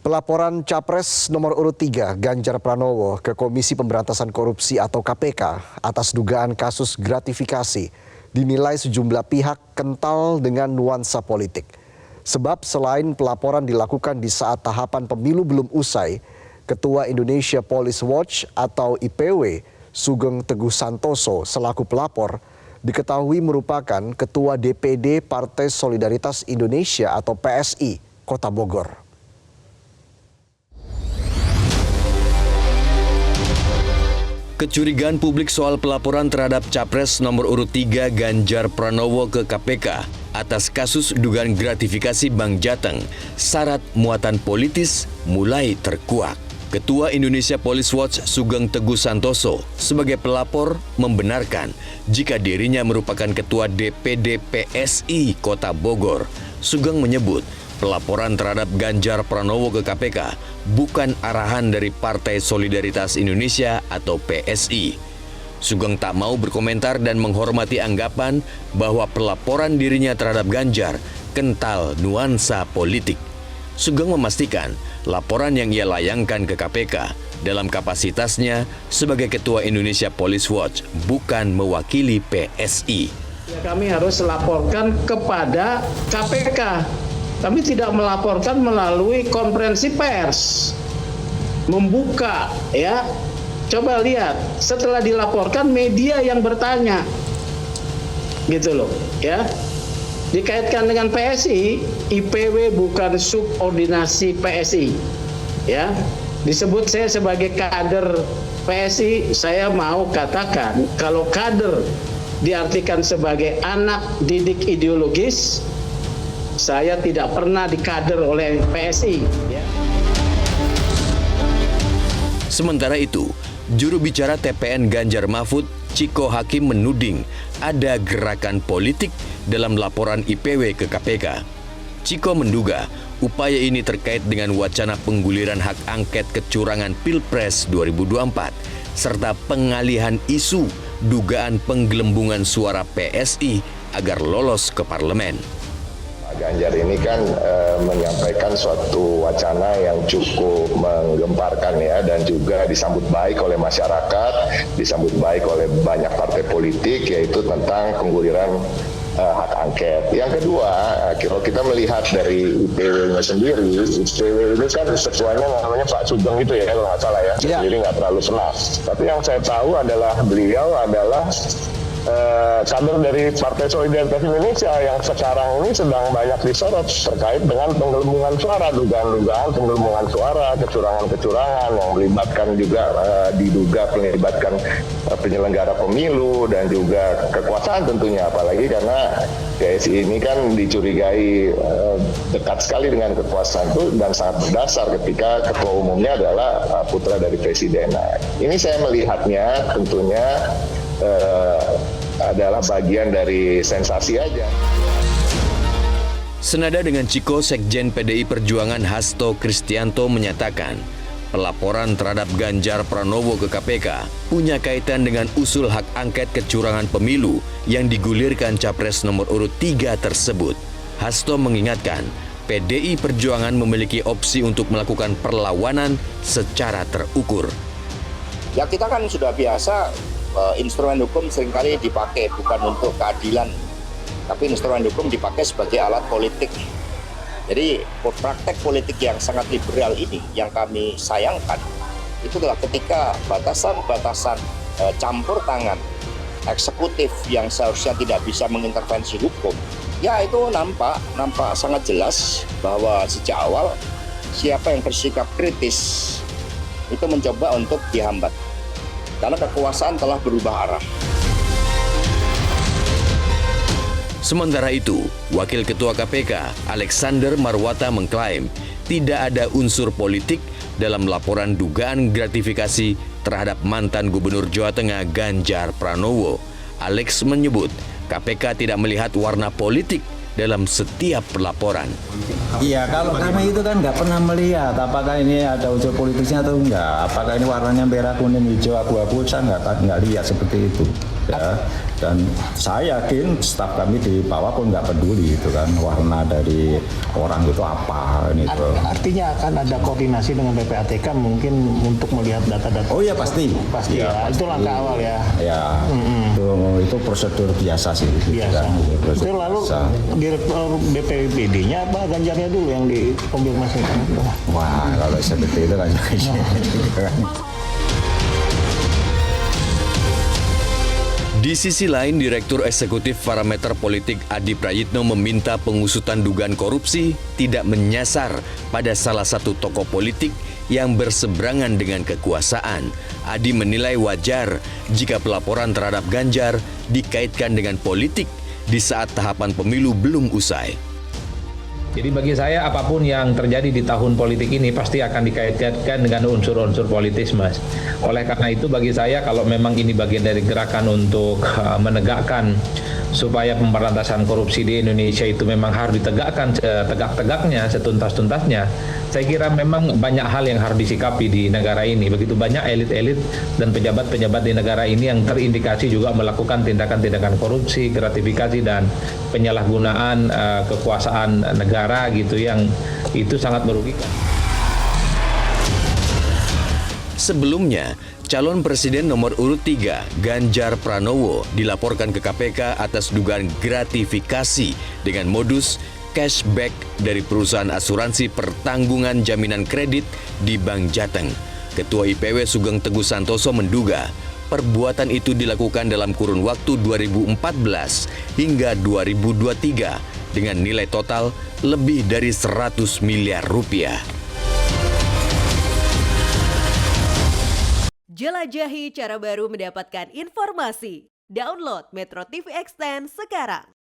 Pelaporan Capres nomor urut 3 Ganjar Pranowo ke Komisi Pemberantasan Korupsi atau KPK atas dugaan kasus gratifikasi dinilai sejumlah pihak kental dengan nuansa politik. Sebab selain pelaporan dilakukan di saat tahapan pemilu belum usai, Ketua Indonesia Police Watch atau IPW Sugeng Teguh Santoso selaku pelapor diketahui merupakan Ketua DPD Partai Solidaritas Indonesia atau PSI Kota Bogor. Kecurigaan publik soal pelaporan terhadap Capres nomor urut 3 Ganjar Pranowo ke KPK atas kasus dugaan gratifikasi Bank Jateng syarat muatan politis mulai terkuak. Ketua Indonesia Police Watch Sugeng Teguh Santoso sebagai pelapor membenarkan jika dirinya merupakan Ketua DPD PSI Kota Bogor. Sugeng menyebut pelaporan terhadap Ganjar Pranowo ke KPK bukan arahan dari Partai Solidaritas Indonesia atau PSI. Sugeng tak mau berkomentar dan menghormati anggapan bahwa pelaporan dirinya terhadap Ganjar kental nuansa politik. Sugeng memastikan laporan yang ia layangkan ke KPK dalam kapasitasnya sebagai Ketua Indonesia Police Watch bukan mewakili PSI. Kami harus laporkan kepada KPK. Kami tidak melaporkan melalui konferensi pers. Membuka ya. Coba lihat, setelah dilaporkan media yang bertanya. Gitu loh, ya. Dikaitkan dengan PSI, IPW bukan subordinasi PSI. Ya. Disebut saya sebagai kader PSI, saya mau katakan kalau kader diartikan sebagai anak didik ideologis, saya tidak pernah dikader oleh PSI. Ya. Sementara itu, juru bicara TPN Ganjar Mahfud, Ciko Hakim menuding ada gerakan politik dalam laporan IPW ke KPK. Ciko menduga upaya ini terkait dengan wacana pengguliran hak angket kecurangan Pilpres 2024 serta pengalihan isu dugaan penggelembungan suara PSI agar lolos ke parlemen. Ganjar ini kan menyampaikan suatu wacana yang cukup menggemparkan ya, dan juga disambut baik oleh masyarakat, disambut baik oleh banyak partai politik, yaitu tentang pengguliran hak angket. Yang kedua, kalau kita melihat dari IPW-nya sendiri, IPW ini kan ketuanya namanya Pak Sugeng itu ya, kalau nggak salah ya, sendiri nggak terlalu senang. Tapi yang saya tahu adalah beliau adalah kader dari Partai Solidaritas Indonesia yang sekarang ini sedang banyak disorot terkait dengan penggelembungan suara, dugaan-dugaan penggelembungan suara, kecurangan-kecurangan yang melibatkan juga diduga melibatkan penyelenggara pemilu dan juga kekuasaan tentunya, apalagi karena PSI ini kan dicurigai dekat sekali dengan kekuasaan itu dan sangat berdasar ketika ketua umumnya adalah putra dari presiden. Nah, ini saya melihatnya tentunya adalah bagian dari sensasi aja. Senada dengan Ciko, Sekjen PDI Perjuangan Hasto Kristianto menyatakan pelaporan terhadap Ganjar Pranowo ke KPK punya kaitan dengan usul hak angket kecurangan pemilu yang digulirkan Capres nomor urut 3 tersebut. Hasto mengingatkan PDI Perjuangan memiliki opsi untuk melakukan perlawanan secara terukur. Ya, kita kan sudah biasa instrumen hukum seringkali dipakai bukan untuk keadilan, tapi instrumen hukum dipakai sebagai alat politik. Jadi praktek politik yang sangat liberal ini yang kami sayangkan itu adalah ketika batasan-batasan campur tangan eksekutif yang seharusnya tidak bisa mengintervensi hukum, ya itu nampak sangat jelas bahwa sejak awal siapa yang bersikap kritis itu mencoba untuk dihambat. Karena kekuasaan telah berubah arah. Sementara itu, Wakil Ketua KPK Alexander Marwata mengklaim tidak ada unsur politik dalam laporan dugaan gratifikasi terhadap mantan Gubernur Jawa Tengah Ganjar Pranowo. Alex menyebut KPK tidak melihat warna politik dalam setiap pelaporan. Iya, kalau kami itu kan nggak pernah melihat apakah ini ada unsur politiknya atau enggak. Apakah ini warnanya merah, kuning, hijau, abu-abu, saya nggak lihat seperti itu. Ya. Dan saya yakin staf kami di bawah pun nggak peduli itu kan warna dari orang itu apa itu. Artinya akan ada koordinasi dengan PPATK mungkin untuk melihat data-data. Oh ya pasti. Pasti ya. Itu langkah awal ya. Ya, itu prosedur biasa sih. Gitu Biasa. kan. Prosedur Itu lalu biasa. direktur BPBD-nya apa Ganjarnya dulu yang dikonfirmasi? Wah, kalau seperti itu kan. Di sisi lain, Direktur Eksekutif Parameter Politik Adi Prayitno meminta pengusutan dugaan korupsi tidak menyasar pada salah satu tokoh politik yang berseberangan dengan kekuasaan. Adi menilai wajar jika pelaporan terhadap Ganjar dikaitkan dengan politik di saat tahapan pemilu belum usai. Jadi bagi saya apapun yang terjadi di tahun politik ini pasti akan dikaitkan dengan unsur-unsur politis, Mas. Oleh karena itu bagi saya kalau memang ini bagian dari gerakan untuk menegakkan supaya pemberantasan korupsi di Indonesia itu memang harus ditegakkan setegak-tegaknya, setuntas-tuntasnya. Saya kira memang banyak hal yang harus disikapi di negara ini. Begitu banyak elit-elit dan pejabat-pejabat di negara ini yang terindikasi juga melakukan tindakan-tindakan korupsi, gratifikasi dan penyalahgunaan kekuasaan negara gitu yang itu sangat merugikan. Sebelumnya, calon presiden nomor urut 3, Ganjar Pranowo, dilaporkan ke KPK atas dugaan gratifikasi dengan modus cashback dari perusahaan asuransi pertanggungan jaminan kredit di Bank Jateng. Ketua IPW Sugeng Teguh Santoso menduga perbuatan itu dilakukan dalam kurun waktu 2014 hingga 2023 dengan nilai total lebih dari 100 miliar rupiah. Jelajahi cara baru mendapatkan informasi. Download Metro TV Extend sekarang.